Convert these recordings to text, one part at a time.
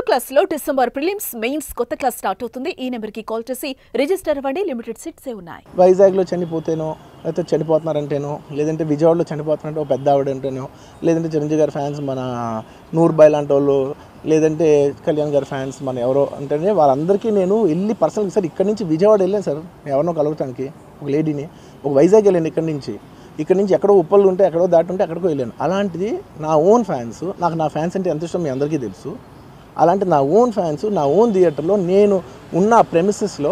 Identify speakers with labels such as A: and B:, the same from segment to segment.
A: Class లో December prelims mains కొత్త class start అవుతుంది. ఈ నెంబర్ కి కాల్ చేసి రిజిస్టర్ అవ్వండి. లిమిటెడ్ సీట్సే ఉన్నాయి.
B: వైజాగ్లో చనిపోతేనో లేకపోతే చనిపోతున్నారంటేనో లేదంటే విజయవాడలో చనిపోతున్నారంటే ఒక పెద్ద ఆవిడ అంటేనో లేదంటే చిరంజీవి గారి ఫ్యాన్స్ మన నూర్బాయ్ లాంటి వాళ్ళు లేదంటే కళ్యాణ్ గారి ఫ్యాన్స్ మన ఎవరో అంటేనే వాళ్ళందరికీ నేను వెళ్ళి పర్సనల్గా సార్ ఇక్కడి నుంచి విజయవాడ వెళ్ళాను సార్ ఎవరినో కలవటానికి ఒక లేడీని ఒక వైజాగ్ వెళ్ళాను ఇక్కడి నుంచి ఎక్కడో ఉప్పలు ఉంటే ఎక్కడో దాటి ఉంటే అక్కడికో వెళ్ళాను. అలాంటిది నా ఓన్ ఫ్యాన్స్ నాకు నా ఫ్యాన్స్ అంటే ఎంత ఇష్టం మీ అందరికీ తెలుసు. అలాంటి నా ఓన్ ఫ్యాన్స్ నా ఓన్ థియేటర్లో నేను ఉన్న ప్రెమిసెస్లో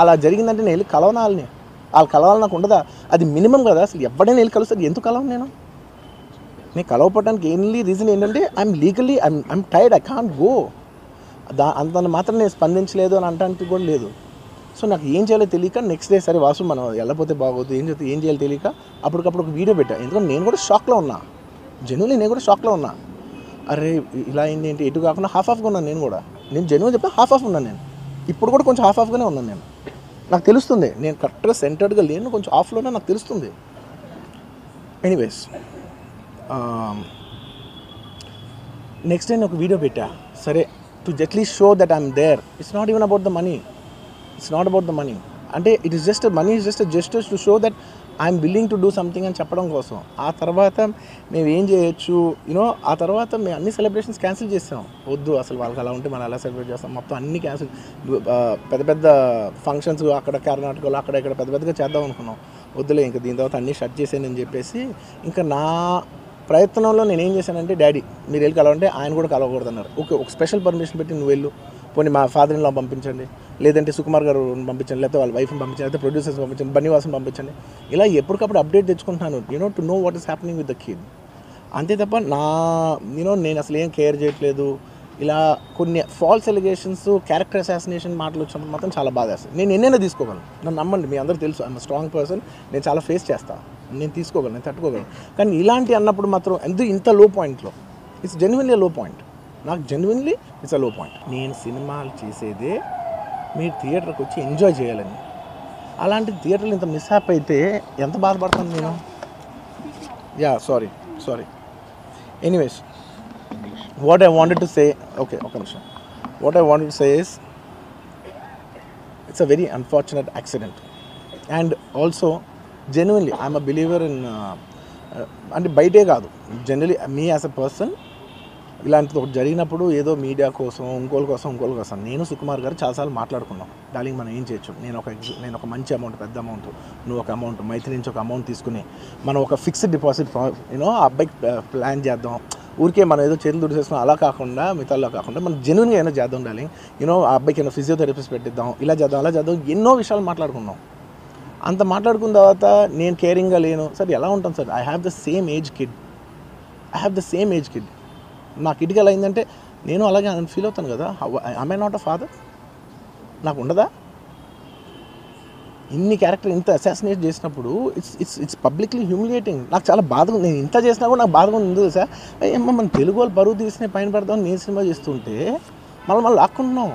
B: అలా జరిగిందంటే నేను వెళ్ళి కలవనాలని వాళ్ళు కలవాలి నాకు ఉండదా? అది మినిమం కదా. అసలు ఎవడైనా వెళ్ళి కలుస్తారు. ఎందుకు కలవను నేను కలవపడడానికి ఓన్లీ రీజన్ ఏంటంటే I'm legally I'm tired, I can't go. అంత మాత్రం నేను స్పందించలేదు అని అనడానికి కూడా లేదు. సో నాకు ఏం చేయాలో తెలియక నెక్స్ట్ డే సరే వాసు మనం వెళ్ళకపోతే బాగోదు ఏం చేయాలో తెలియక అప్పటికప్పుడు ఒక వీడియో పెట్టా. ఎందుకంటే నేను కూడా షాక్లో ఉన్నా, జెన్యున్లీ నేను కూడా షాక్లో ఉన్నా. అరే ఇలా అయింది ఏంటి ఎటు కాకుండా హాఫ్గా ఉన్నాను నేను జెన్యున్ చెప్పి హాఫ్ ఉన్నాను. నేను ఇప్పుడు కూడా కొంచెం హాఫ్గానే ఉన్నాను. నాకు తెలుస్తుంది నేను కరెక్ట్గా సెంటర్డ్గా లేను, కొంచెం ఆఫ్లోనే నాకు తెలుస్తుంది. ఎనీవేస్ నెక్స్ట్ డే నేను ఒక వీడియో పెట్టా. సరే to at least show that I'm there. It's not even about the money. అంటే it is just money is just gestures to show that I'm willing to do something అని చెప్పడం కోసం. ఆ తర్వాత మేము ఏం చేయొచ్చు ఆ తర్వాత మేము అన్ని సెలబ్రేషన్స్ క్యాన్సిల్ చేసాం. వద్దు అసలు వాళ్ళకి అలా ఉంటే మనం ఎలా సెలబ్రేట్ చేస్తాం, మొత్తం అన్ని క్యాన్సిల్. పెద్ద ఫంక్షన్స్ అక్కడ కర్ణాటకలో అక్కడ ఇక్కడ పెద్దగా చేద్దాం అనుకున్నాం. వద్దులే ఇంకా దీని తర్వాత అన్నీ షట్ చేసానని చెప్పేసి ఇంకా నా ప్రయత్నంలో నేను ఏం చేశానంటే డాడీ మీరు వెళ్ళి కలవంటే ఆయన కూడా కలవకూడదు అన్నారు. ఓకే ఒక స్పెషల్ పర్మిషన్ పెట్టి నువ్వు వెళ్ళు, పోనీ మా ఫాదర్ ఇన్ లా పంపించండి, లేదంటే సుకుమార్ గారు పంపించండి, లేకపోతే వాళ్ళ వైఫ్ని పంపించండి, లేకపోతే ప్రొడ్యూసర్స్ పంపించండి, బన్నీవాసన్ పంపించండి. ఇలా ఎప్పటికప్పుడు అప్డేట్ తెచ్చుకుంటున్నాను to know what is happening with the kid. అంతే తప్ప నేను అసలు ఏం కేర్ చేయట్లేదు. ఇలా కొన్ని ఫాల్స్ ఎలిగేషన్స్ క్యారెక్టర్ అసాసినేషన్ మాటలు వచ్చినప్పుడు మాత్రం చాలా బాధ వేస్తుంది. నేను ఎన్నైనా తీసుకోగలను, నన్ను నమ్మండి, మీ అందరూ తెలుసు ఐఎమ్ స్ట్రాంగ్ పర్సన్. నేను చాలా ఫేస్ చేస్తాను, నేను తీసుకోగలను, నేను తట్టుకోగలను. కానీ ఇలాంటి అన్నప్పుడు మాత్రం ఇంత లో పాయింట్లో ఇట్స్ జెన్యున్లీ లో పాయింట్. నాకు జెన్యున్లీ ఇట్స్ అ లో పాయింట్. నేను సినిమాలు చేసేదే మీరు థియేటర్కి వచ్చి ఎంజాయ్ చేయాలని. అలాంటి థియేటర్లు ఇంత మిస్హ్యాప్ అయితే ఎంత బాధపడతాను నేను. Sorry anyways what I wanted to say, okay, what I wanted to say is it's a very unfortunate accident, and also genuinely I'm a believer in అంటే బయటే కాదు generally me as a person ఇలాంటిది ఒకటి జరిగినప్పుడు ఏదో media కోసం ఇంకోళ్ళ కోసం నేను సుకుమార్ గారు చాలాసార్లు మాట్లాడుకున్నాం. డార్లింగ్ మనం ఏం చేయొచ్చు, నేను ఒక మంచి అమౌంట్, పెద్ద అమౌంట్, నువ్వు ఒక అమౌంట్, మైత్రి నుంచి ఒక అమౌంట్ తీసుకుని మనం ఒక ఫిక్స్డ్ డిపాజిట్ ఆ అబ్బాయికి ప్లాన్ చేద్దాం. ఊరికే మనం ఏదో చేతులు దుడిసేసుకున్నాం అలా కాకుండా మిగతాల్లో కాకుండా మనం జెన్యున్గా ఏమైనా చేద్దాం డార్లింగ్. ఆ అబ్బాయికి ఏమైనా ఫిజియోథెరపిస్ట్ పెట్టిద్దాం, ఇలా చేద్దాం అలా చేద్దాం, ఎన్నో విషయాలు మాట్లాడుకున్నాం. అంత మాట్లాడుకున్న తర్వాత నేను కేరింగ్గా లేను సార్. ఎలా ఉంటాను sir? I have the same age kid. నా కిడ్కి ఎలా అయిందంటే నేను అలాగే ఫీల్ అవుతాను కదా. I not a father? నాకు ఉండదా? ఇన్ని క్యారెక్టర్ ఇంత అసాసినేట్ చేసినప్పుడు ఇట్స్ పబ్లిక్లీ హ్యూమిలియేటింగ్. నాకు చాలా బాధగా, నేను ఇంత చేసినా కూడా నాకు బాధగా ఉంది సార్. మన తెలుగు వాళ్ళు పరువు తీసిన పైన పెడదామని నేను సినిమా చేస్తుంటే మళ్ళీ లాక్కుంటున్నాం.